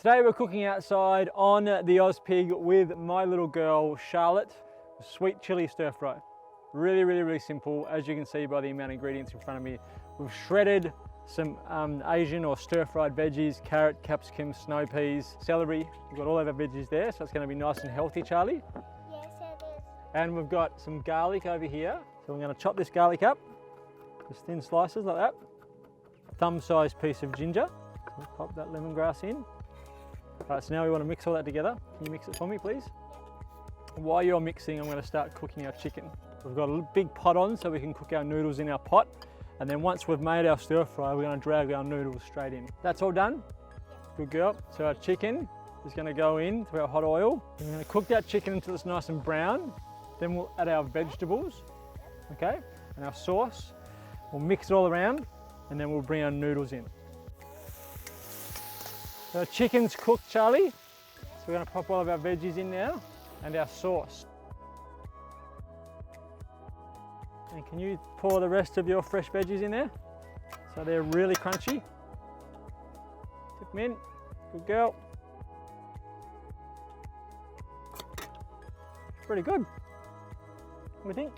Today we're cooking outside on the Ozpig with my little girl Charlotte. Sweet chili stir fry. Really simple, as you can see by the amount of ingredients in front of me. We've shredded some Asian or stir fried veggies, carrot, capsicum, snow peas, celery. We've got all of our veggies there, so it's going to be nice and healthy, Charlie. Yes, it is. And we've got some garlic over here. So we're going to chop this garlic up, just thin slices like that. Thumb-sized piece of ginger. So we'll pop that lemongrass in. All right, so now we want to mix all that together. Can you mix it for me, please? While you're mixing, I'm going to start cooking our chicken. We've got a big pot on so we can cook our noodles in our pot. And then once we've made our stir fry, we're going to drag our noodles straight in. That's all done? Good girl. So our chicken is going to go into our hot oil. We're going to cook that chicken until it's nice and brown. Then we'll add our vegetables, okay? And our sauce. We'll mix it all around and then we'll bring our noodles in. So our chicken's cooked, Charlie. So we're going to pop all of our veggies in now and our sauce. And can you pour the rest of your fresh veggies in there? So they're really crunchy. Tip them in. Good girl. Pretty good. What do you think?